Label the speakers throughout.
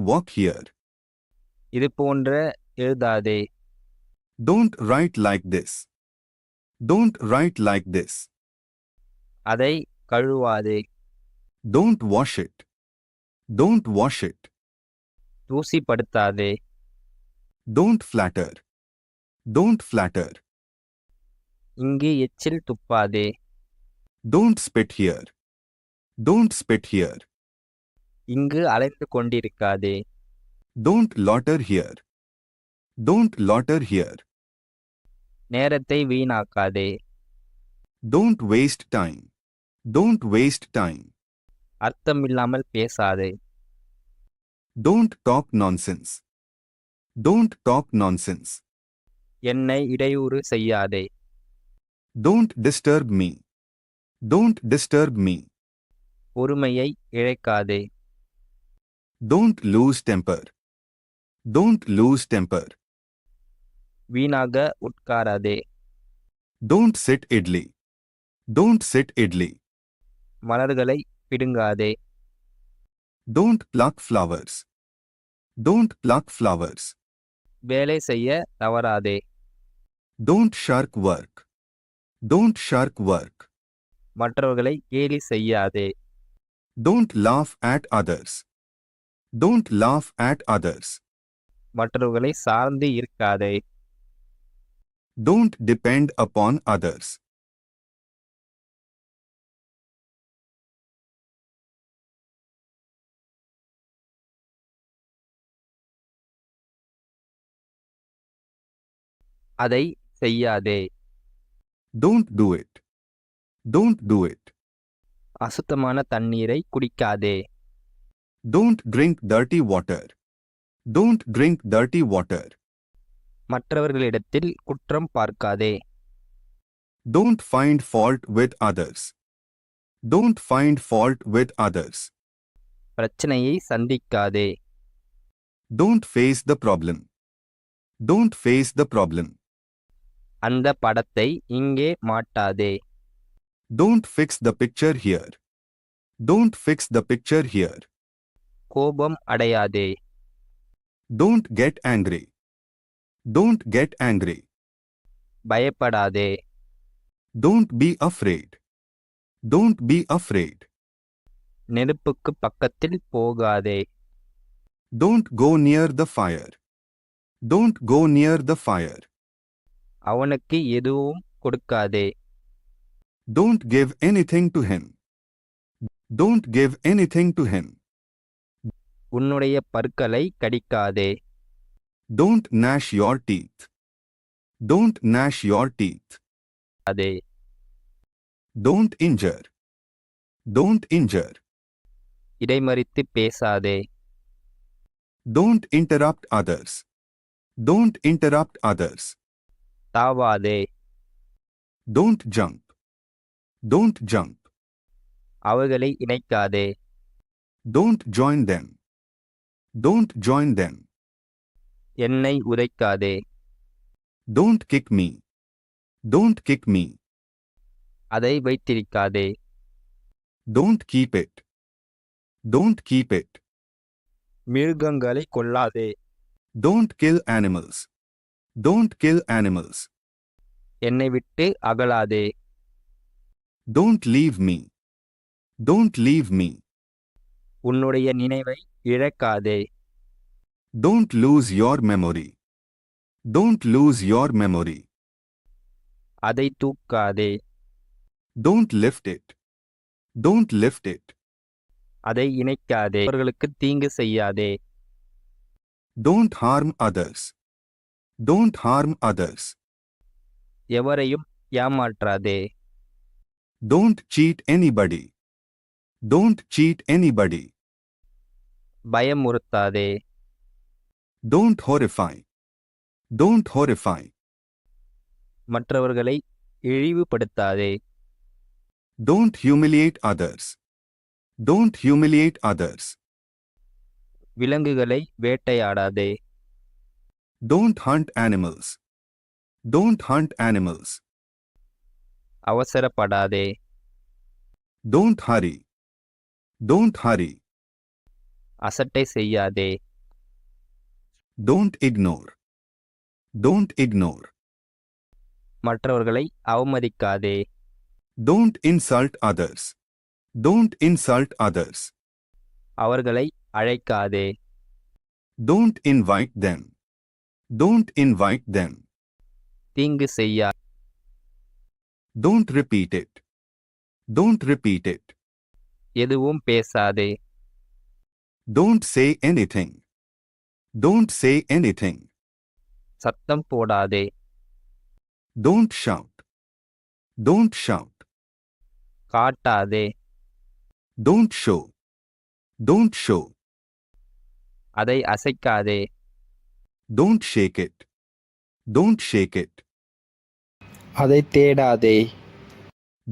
Speaker 1: walk here.
Speaker 2: இது போன்ற எழுதாதே.
Speaker 1: Don't write like this. Don't write like this.
Speaker 2: அதை கழுவாதே.
Speaker 1: Don't wash it. Don't wash it.
Speaker 2: தூசிப்படுத்தாதே.
Speaker 1: Don't flatter. Don't flatter.
Speaker 2: இங்கு எச்சில் துப்பாதே.
Speaker 1: Don't spit here. Don't spit here.
Speaker 2: இங்கு அலைந்து கொண்டிருக்காதே.
Speaker 1: Don't loiter here. Don't loiter here.
Speaker 2: நேரத்தை வீணாக்காதே.
Speaker 1: Don't waste time. Don't waste time.
Speaker 2: அர்த்தமில்லாமல் பேசாதே.
Speaker 1: Don't talk nonsense. Don't talk nonsense.
Speaker 2: என்னை இடையூறு செய்யாதே.
Speaker 1: Don't disturb me. Don't disturb me.
Speaker 2: பொறுமையை இழக்காதே.
Speaker 1: Don't lose temper. Don't lose temper.
Speaker 2: வீணாக உட்காராதே.
Speaker 1: Don't sit idly. Don't sit idly.
Speaker 2: மலர்களை பிடுங்காதே.
Speaker 1: Don't pluck flowers. Don't pluck flowers.
Speaker 2: வேலை செய்ய தவறாதே.
Speaker 1: Don't shirk work. Don't shirk work.
Speaker 2: மற்றவர்களை கேலி செய்யாதே.
Speaker 1: Don't laugh at others. Don't laugh at others.
Speaker 2: மற்றவர்களை சார்ந்து இருக்காதே.
Speaker 1: Don't depend upon others.
Speaker 2: அதை செய்யாதே.
Speaker 1: Don't do it. Don't do it.
Speaker 2: அசுத்தமான தண்ணீரை குடிக்காதே.
Speaker 1: Don't drink dirty water. Don't drink dirty water.
Speaker 2: மற்றவர்களிடத்தில் குற்றம் பார்க்காதே.
Speaker 1: Don't find fault with others. Don't find fault with others.
Speaker 2: பிரச்சனையை சந்திக்காதே.
Speaker 1: Don't face the problem. Don't face the problem.
Speaker 2: அந்த படத்தை இங்கே மாட்டாதே.
Speaker 1: Don't fix the picture here. Don't fix the picture here.
Speaker 2: கோபம் அடையாதே.
Speaker 1: Don't get angry. Don't get angry.
Speaker 2: பயப்படாதே.
Speaker 1: Don't be afraid. Don't be afraid.
Speaker 2: நெருப்புக்கு பக்கத்தில் போகாதே.
Speaker 1: Don't go near the fire. Don't go near the fire.
Speaker 2: அவனுக்கு எதுவும் கொடுக்காதே.
Speaker 1: Don't give anything to him. Don't give anything to him.
Speaker 2: உன்னுடைய பற்களை கடிக்காதே.
Speaker 1: Don't gnash your teeth. Don't gnash your teeth.
Speaker 2: அதே.
Speaker 1: Don't injure. Don't injure.
Speaker 2: இடைமறித்து பேசாதே.
Speaker 1: Don't interrupt others. Don't interrupt others.
Speaker 2: தாவாதே.
Speaker 1: Don't jump. Don't jump.
Speaker 2: அவர்களை இணைக்காதே.
Speaker 1: Don't join them. Don't join them.
Speaker 2: என்னை உதைக்காதே.
Speaker 1: Don't kick me. Don't kick me.
Speaker 2: அதை வைத்திருக்காதே.
Speaker 1: Don't keep it. Don't keep it.
Speaker 2: மிருகங்களை கொல்லாதே.
Speaker 1: Don't kill animals. Don't kill animals.
Speaker 2: என்னை விட்டு அகலாதே.
Speaker 1: Don't leave me. Don't leave me.
Speaker 2: உன்னுடைய நினைவை இழக்காதே.
Speaker 1: Don't lose your memory. Don't lose your memory.
Speaker 2: அதை தூக்காதே.
Speaker 1: Don't lift it. Don't lift it.
Speaker 2: அதை இணைக்காதே. அவர்களுக்கு தீங்கு செய்யாதே.
Speaker 1: Don't harm others. Don't harm others.
Speaker 2: எவரையும் ஏமாற்றாதே.
Speaker 1: Don't cheat anybody. Don't cheat anybody.
Speaker 2: பயமுறுத்தாதே.
Speaker 1: Don't horrify. Don't horrify.
Speaker 2: மற்றவர்களை இழிவுபடுத்தாதே.
Speaker 1: Don't humiliate others. Don't humiliate others.
Speaker 2: விலங்குகளை வேட்டையாடாதே.
Speaker 1: Don't hunt animals. Don't hunt animals.
Speaker 2: அவசரப்படாதே.
Speaker 1: Don't hurry. Don't hurry.
Speaker 2: அசட்டை செய்யாதே.
Speaker 1: Don't ignore. Don't ignore.
Speaker 2: மற்றவர்களை அவமதிக்காதே.
Speaker 1: Don't insult others. Don't insult others.
Speaker 2: அவர்களை அழைக்காதே.
Speaker 1: Don't invite them. Don't invite them.
Speaker 2: தீங்கு செய்யா.
Speaker 1: Don't repeat it. Don't repeat it.
Speaker 2: எதுவும் பேசாதே.
Speaker 1: Don't say anything. Don't say anything.
Speaker 2: சத்தம் போடாதே.
Speaker 1: Don't shout. Don't shout.
Speaker 2: காட்டாதே.
Speaker 1: Don't show. Don't show.
Speaker 2: அதை அசைக்காதே.
Speaker 1: Don't shake it. Don't shake it.
Speaker 2: அதை தேடாதே.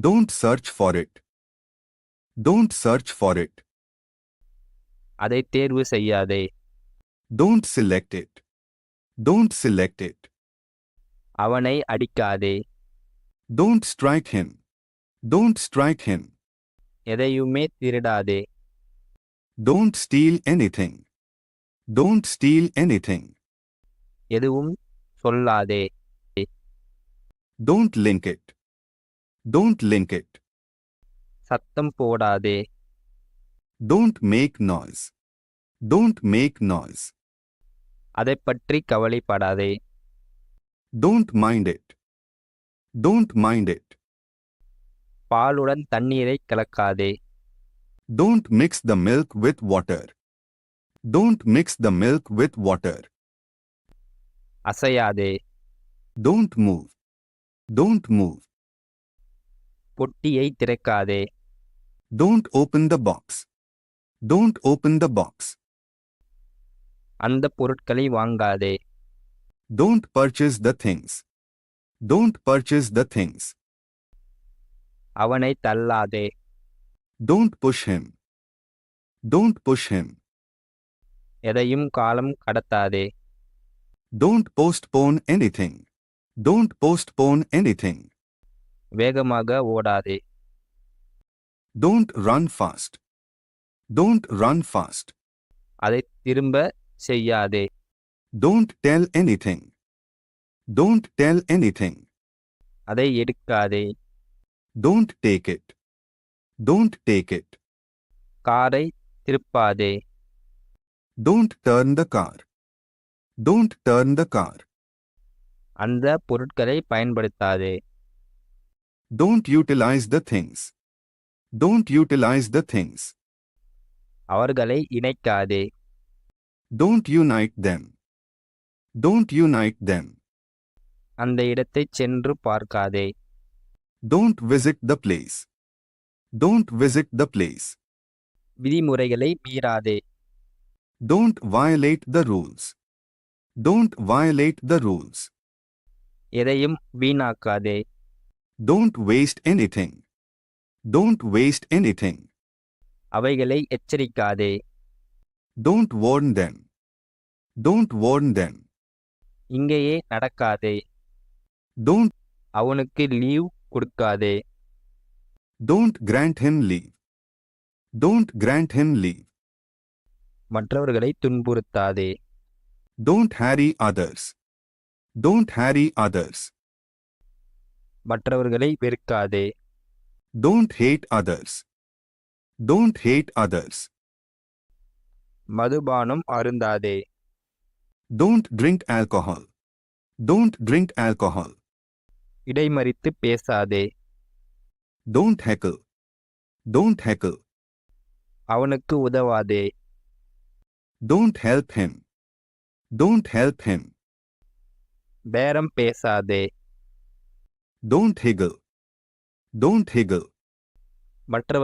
Speaker 1: Don't search for it. Don't search for it.
Speaker 2: அதை தேர்வு செய்யாதே.
Speaker 1: Don't select it. Don't select it.
Speaker 2: அவனை அடிக்காதே.
Speaker 1: Don't strike him. Don't strike him.
Speaker 2: எதையுமே திருடாதே.
Speaker 1: Don't steal anything. Don't steal anything.
Speaker 2: எதுவும் சொல்லாதே.
Speaker 1: Don't link it. Don't link it.
Speaker 2: சத்தம் போடாதே.
Speaker 1: Don't make noise. Don't make noise.
Speaker 2: அதைப் பற்றி கவலைப்படாதே.
Speaker 1: Don't mind it. Don't mind it.
Speaker 2: பாலுடன் தண்ணீரை கலக்காதே.
Speaker 1: Don't mix the milk with water. Don't mix the milk with water.
Speaker 2: அசையாதே.
Speaker 1: Don't move. Don't move.
Speaker 2: பொட்டியை திறக்காதே.
Speaker 1: Don't open the box. Don't open the box.
Speaker 2: அந்த பொருட்களை வாங்காதே.
Speaker 1: Don't purchase the things. Don't purchase the things.
Speaker 2: அவனை தள்ளாதே.
Speaker 1: Don't push him. Don't push him.
Speaker 2: எதையும் காலம் கடத்தாதே.
Speaker 1: Don't postpone anything. Don't postpone anything.
Speaker 2: வேகமாக ஓடாதே.
Speaker 1: Don't run fast. Don't run fast.
Speaker 2: அதை திரும்ப செய்யாதே.
Speaker 1: Don't tell anything. Don't tell anything.
Speaker 2: அதை எடுக்காதே.
Speaker 1: Don't take it. Don't take it.
Speaker 2: காரை திருப்பாதே.
Speaker 1: Don't turn the car. Don't turn the car.
Speaker 2: அந்த பொருட்களை பயன்படுத்தாதே.
Speaker 1: Don't utilize the things. Don't utilize the things.
Speaker 2: அவர்களை இணைக்காதே.
Speaker 1: Don't unite them. Don't unite them.
Speaker 2: அந்த இடத்தைச் சென்று பார்க்காதே.
Speaker 1: Don't visit the place. Don't visit the place.
Speaker 2: விதிமுறைகளை மீறாதே.
Speaker 1: Don't violate the rules. Don't violate the rules.
Speaker 2: எதையும் வீணாக்காதே.
Speaker 1: Don't waste anything. Don't waste anything.
Speaker 2: அவைகளை எச்சரிக்காதே.
Speaker 1: Don't warn them. Don't warn them.
Speaker 2: இங்கேயே நடக்காதே.
Speaker 1: Don't
Speaker 2: அவனுக்கு leave கொடுக்காதே.
Speaker 1: don't grant him leave. Don't grant him leave.
Speaker 2: மற்றவர்களை துன்புறுத்தாதே.
Speaker 1: Don't harry others. Don't harry others.
Speaker 2: மற்றவர்களை வெறுக்காதே.
Speaker 1: Don't hate others. Don't hate others.
Speaker 2: மதுபானம் அருந்தாதே.
Speaker 1: Don't drink alcohol. Don't drink alcohol.
Speaker 2: இடைமறித்து பேசாதே.
Speaker 1: Don't heckle. Don't heckle.
Speaker 2: அவனுக்கு உதவாதே.
Speaker 1: Don't help him. Don't help him.
Speaker 2: பேரம் பேசாதே.
Speaker 1: Don't higgle. Don't higgle.
Speaker 2: மற்றவர்